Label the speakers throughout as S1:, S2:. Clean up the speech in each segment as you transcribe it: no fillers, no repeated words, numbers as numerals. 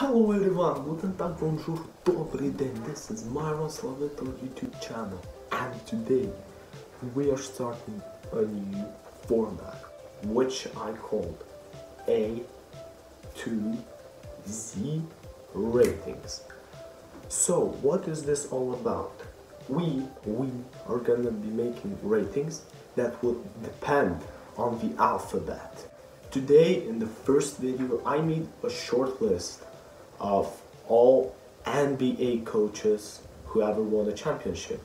S1: Hello everyone, guten tag, bonjour, добрий день. This is my alphavitу YouTube channel, and today we are starting a new format which I called A2Z ratings. So what is this all about? We are gonna be making ratings that will depend on the alphabet. Today in the first video I made a short list of all NBA coaches who ever won a championship,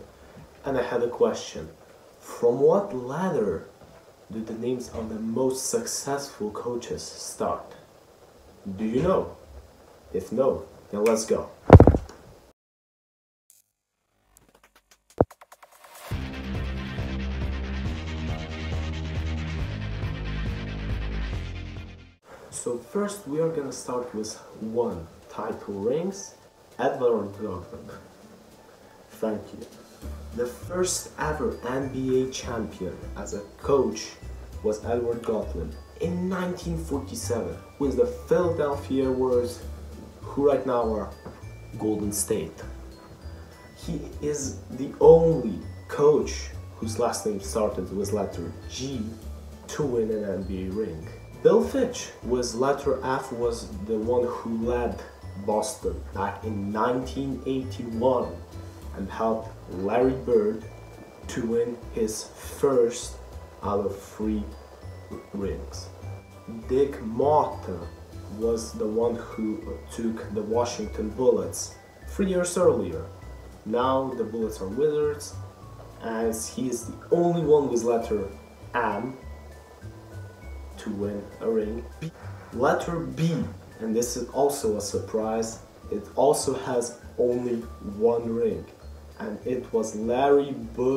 S1: and I had a question: from what letter do the names of the most successful coaches start? Do you know? If no, then let's go. So first we are gonna start with one title rings, Edward Gordon. Thank you. The first ever NBA champion as a coach was Edward Godwin in 1947 with the Philadelphia Warriors, who right now are Golden State. He is the only coach whose last name started with letter G to win an NBA ring. Bill Fitch, with letter F, was the one who led Boston back in 1981 and helped Larry Bird to win his first out of 3 rings. Dick Motta was the one who took the Washington Bullets 3 years earlier. Now the Bullets are Wizards, as he is the only one with letter M to win a ring. Letter B, and this is also a surprise, it also has only 1 ring, and it was Larry Brown,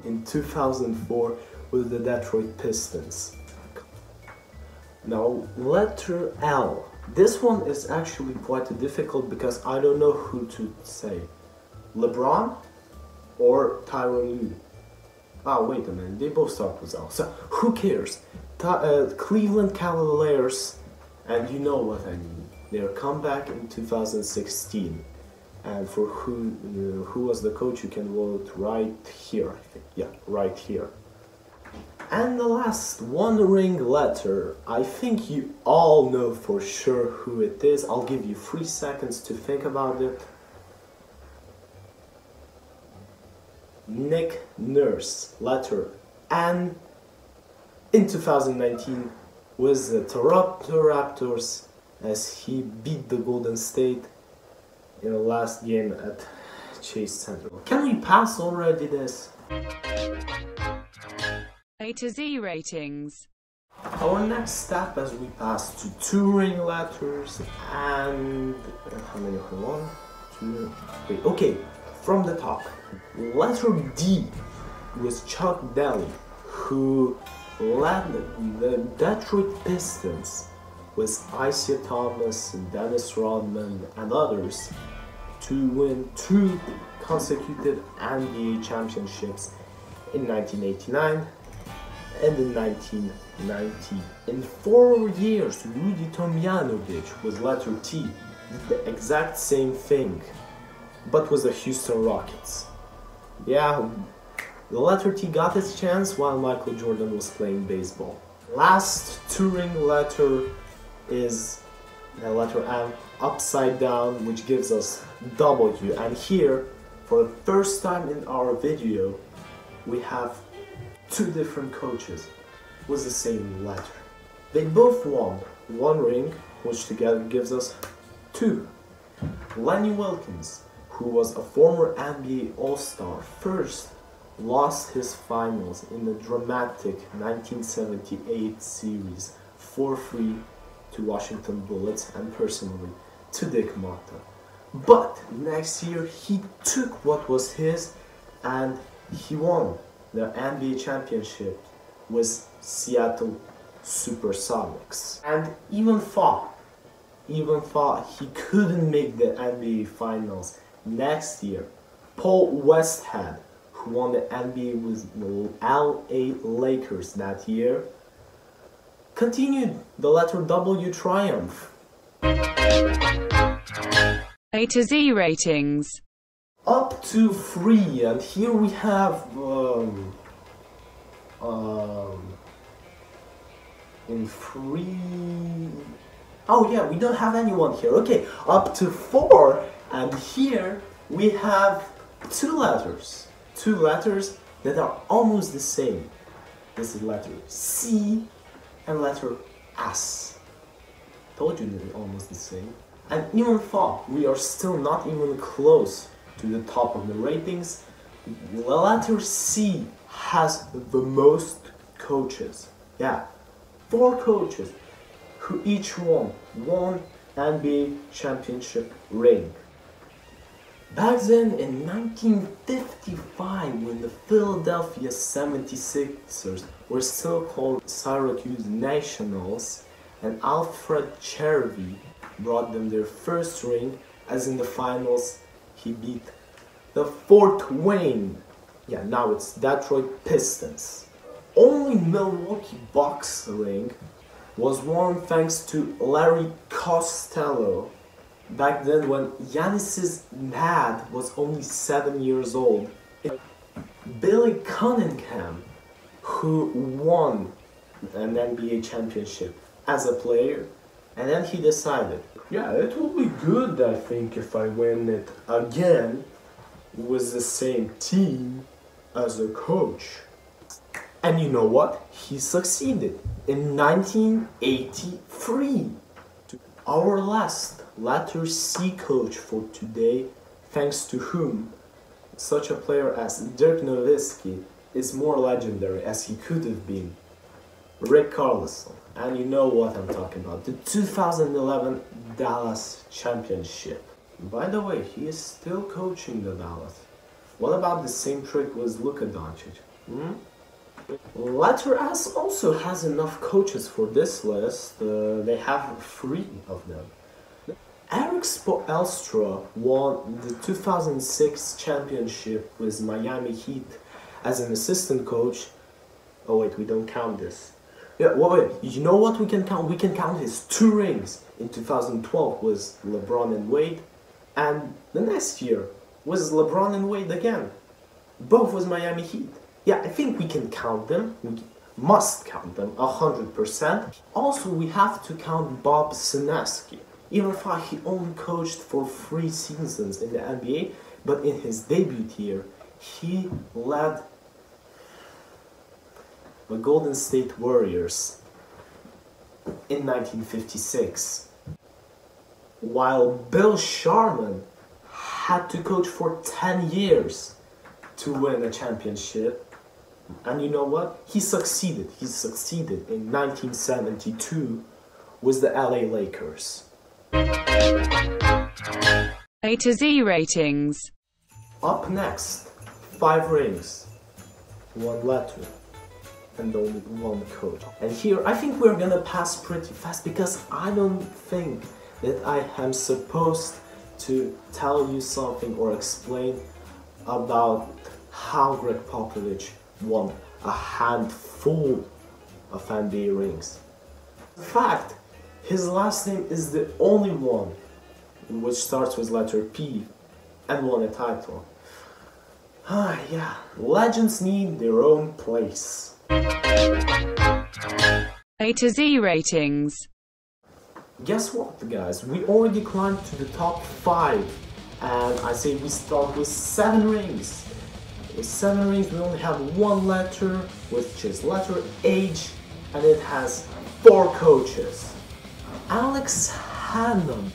S1: in 2004 with the Detroit Pistons. Now letter L. This one is actually quite difficult because I don't know who to say, LeBron or Tyronn Lue. Ah, wait a minute, they both start with L, so who cares? Cleveland Cavaliers, and you know what I mean. Their comeback in 2016, and for who was the coach, you can vote right here, I think. Yeah, right here. And the last 1 ring letter, I think you all know for sure who it is. I'll give you 3 seconds to think about it. Nick Nurse, letter N, in 2019 with the Toronto Raptors, as he beat the Golden State in the last game at Chase Center. Can we pass already this?
S2: A2Z ratings.
S1: Our next step, as we pass to 2 ring letters and how many? 1, 2, 3. Okay, from the top. Letter D was Chuck Daly, who led the Detroit Pistons with Isaiah Thomas, Dennis Rodman, and others to win 2 consecutive NBA championships in 1989 and in 1990. In 4 years, Rudy Tomjanovich with letter T did the exact same thing, but with the Houston Rockets. Yeah, the letter T got its chance while Michael Jordan was playing baseball. Last 2 ring letter is the letter M upside down, which gives us W. And here, for the first time in our video, we have 2 different coaches with the same letter. They both won 1 ring, which together gives us 2. Lenny Wilkens, who was a former NBA All-Star, first lost his finals in the dramatic 1978 series 4-3 to Washington Bullets and personally to Dick Motta. But next year he took what was his and he won the NBA championship with Seattle Supersonics, and even thought he couldn't make the NBA finals next year. Paul Westhead, who won the NBA with the LA Lakers that year, continued the letter W triumph.
S2: A to Z ratings.
S1: Up to 3, and here we have in 3. Oh yeah, we don't have anyone here. Okay, up to 4, and here we have two letters that are almost the same. This is letter C and letter S. Told you they're almost the same. And even though we are still not even close to the top of the ratings, the letter C has the most coaches. Yeah, 4 coaches who each won NBA championship ring. Back then in 1955, when the Philadelphia 76ers were still called Syracuse Nationals, and Alfred Chervy brought them their first ring, as in the finals he beat the Fort Wayne, yeah, now it's Detroit Pistons. Only Milwaukee Bucks ring was won thanks to Larry Costello, back then when Giannis's dad was only 7 years old. Billy Cunningham, who won an NBA championship as a player, and then he decided, yeah, it will be good, I think, if I win it again with the same team as a coach. And you know what? He succeeded in 1983. Our last letter C coach for today, thanks to whom such a player as Dirk Nowitzki is more legendary as he could have been, Rick Carlson. And you know what I'm talking about, the 2011 Dallas Championship. By the way, he is still coaching the Dallas. What about the same trick with Luka Doncic? Letter S also has enough coaches for this list. They have 3 of them. Eric Spoelstra won the 2006 championship with Miami Heat as an assistant coach. Oh wait, we don't count this. Yeah, wait, you know what we can count? We can count his 2 rings in 2012 with LeBron and Wade, and the next year was LeBron and Wade again, both with Miami Heat. Yeah, I think we can count them. We must count them 100%. Also, we have to count Bob Sineski. Even though he only coached for 3 seasons in the NBA, but in his debut year, he led the Golden State Warriors in 1956. While Bill Sharman had to coach for 10 years to win a championship. And you know what? He succeeded. He succeeded in 1972 with the LA Lakers.
S2: A to Z ratings.
S1: Up next, 5 rings, 1 letter, and only 1 coach. And here, I think we're gonna pass pretty fast because I don't think that I am supposed to tell you something or explain about how Gregg Popovich won a handful of NBA rings. In fact, his last name is the only one which starts with letter P and won a title. Yeah, legends need their own place.
S2: A to Z ratings.
S1: Guess what, guys? We already climbed to the top 5, and I say we start with 7 rings. With 7 rings, we only have 1 letter, which is letter H, and it has 4 coaches. Alex Hannum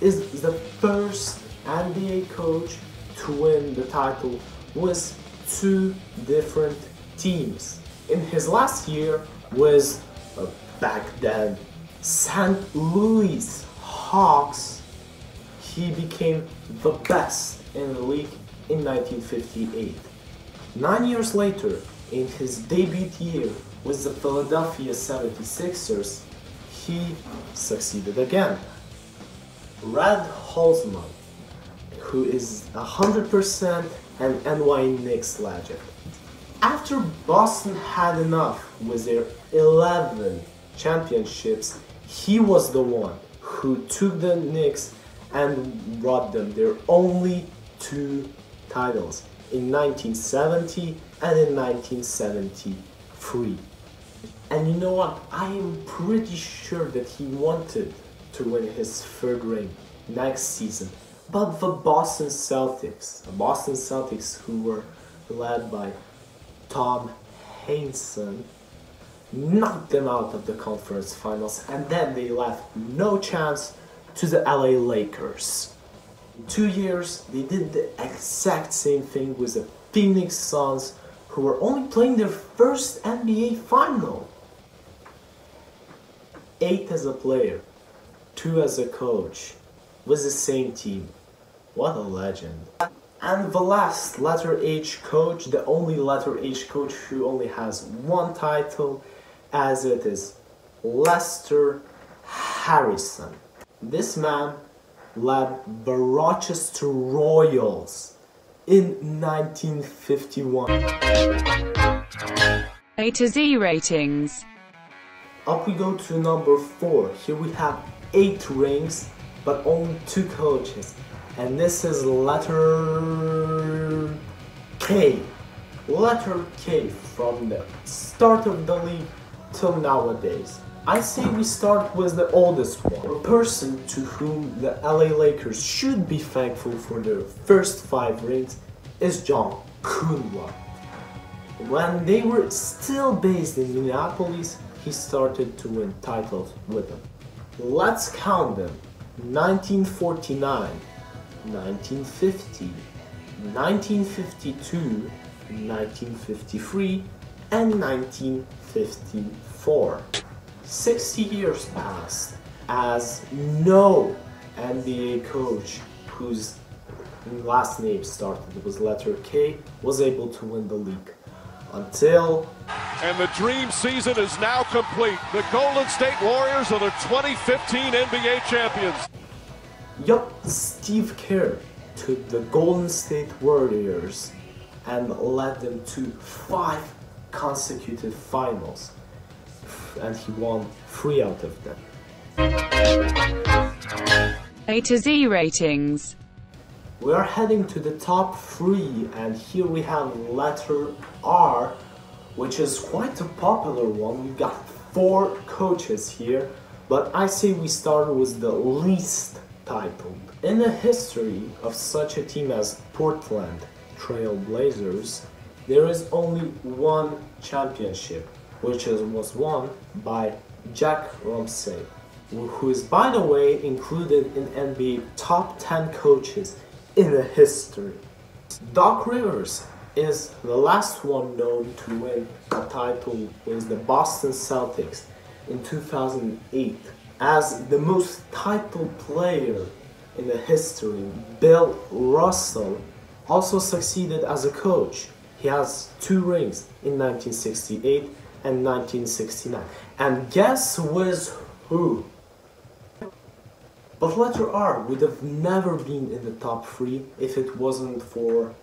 S1: is the first NBA coach to win the title with 2 different teams. In his last year was back then St. Louis Hawks. He became the best in the league in 1958. 9 years later, in his debut year with the Philadelphia 76ers, he succeeded again. Red Holzman, who is 100% an NY Knicks legend. After Boston had enough with their 11 championships, he was the one who took the Knicks and brought them their only 2 titles in 1970 and in 1973. And you know what? I am pretty sure that he wanted to win his 3rd ring next season. But the Boston Celtics who were led by Tom Hainson, knocked them out of the conference finals, and then they left no chance to the LA Lakers. In 2 years, they did the exact same thing with the Phoenix Suns, who were only playing their first NBA final. 8 as a player, 2 as a coach, with the same team. What a legend. And the last letter H coach, the only letter H coach who only has 1 title, as it is Lester Harrison. This man led the Rochester Royals in 1951.
S2: A to Z ratings.
S1: Up we go to number 4. Here we have 8 rings, but only 2 coaches. And this is letter K. Letter K from the start of the league till nowadays. I say we start with the oldest one. The person to whom the LA Lakers should be thankful for their first 5 rings is John Kunwa. When they were still based in Minneapolis, he started to win titles with them. Let's count them. 1949, 1950, 1952, 1953, and 1954. 60 years passed as no NBA coach whose last name started with letter K was able to win the league. Until...
S3: And the dream season is now complete. The Golden State Warriors are the 2015 NBA champions.
S1: Yup, Steve Kerr took the Golden State Warriors and led them to 5 consecutive finals. And he won 3 out of them.
S2: A to Z ratings.
S1: We are heading to the top 3, and here we have letter R, which is quite a popular one. We've got 4 coaches here, but I say we start with the least titled. In the history of such a team as Portland Trail Blazers, there is only 1 championship, which was won by Jack Rumsey, who is, by the way, included in NBA top 10 coaches in the history. Doc Rivers is the last one known to win a title with the Boston Celtics in 2008. As the most titled player in the history, Bill Russell also succeeded as a coach. He has 2 rings in 1968 and 1969. And guess with who? But letter R would have never been in the top 3 if it wasn't for,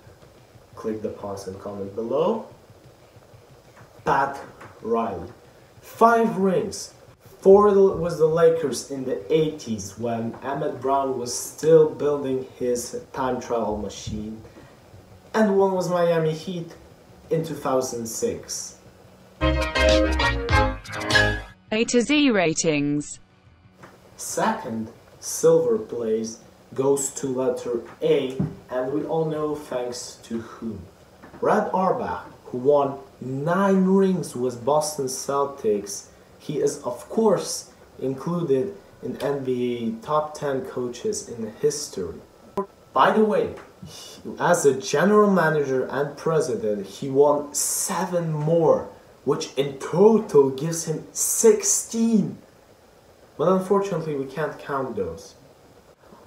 S1: click the pause and comment below, Pat Riley. 5 rings. 4 was the Lakers in the 80s when Emmett Brown was still building his time travel machine. And 1 was Miami Heat in 2006.
S2: A to Z ratings.
S1: Second, silver place goes to letter A, and we all know thanks to whom? Red Auerbach, who won 9 rings with Boston Celtics. He is, of course, included in NBA top 10 coaches in history. By the way, as a general manager and president, he won 7 more, which in total gives him 16. But unfortunately, we can't count those.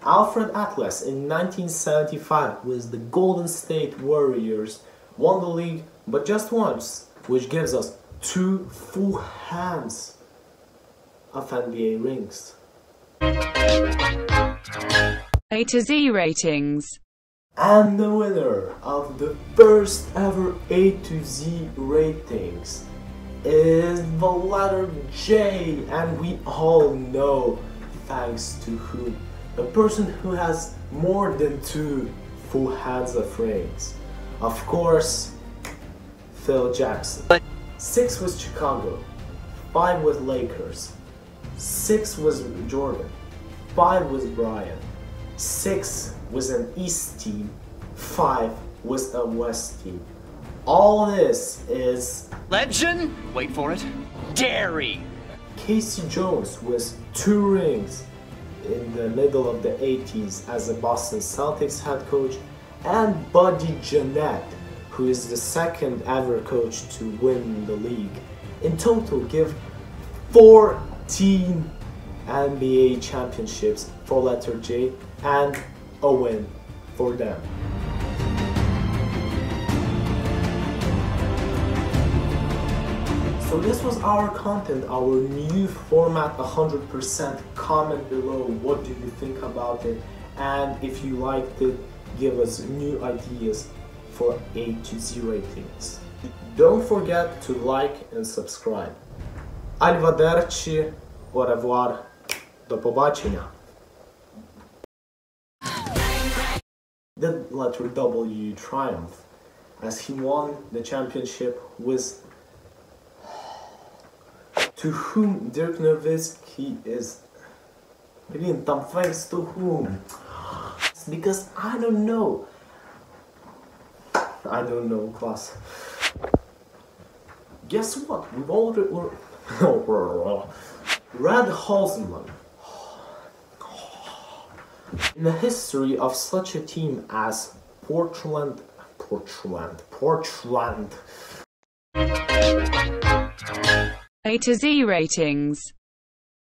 S1: Alfred Atlas in 1975 with the Golden State Warriors won the league, but just once, which gives us 2 full hands of NBA rings.
S2: A to Z ratings.
S1: And the winner of the first ever A to Z ratings is the letter J, and we all know thanks to whom. The person who has more than two full heads of rings. Of course, Phil Jackson. 6 was Chicago, 5 was Lakers, 6 was Jordan, 5 was Brian, 6 was an East team, 5 was a West team. All this is
S4: Legend? Wait for it. Dairy.
S1: Casey Jones was 2 rings in the middle of the 80s as a Boston Celtics head coach, and Buddy Jeanette, who is the second ever coach to win the league. In total, give 14 NBA championships for letter J and a win for them. So this was our content, our new format, 100%. Comment below what do you think about it, and if you liked it, give us new ideas for A to Z ratings. Don't forget to like and subscribe. Arrivederci, au revoir, до побачення. The letter W triumphed as he won the championship with to whom Dirk Nowitzki is. Блин, там thanks to whom? Because I don't know. I don't know, class. Guess what? We've already Red Halsman. In the history of such a team as Portland.
S2: A to Z ratings.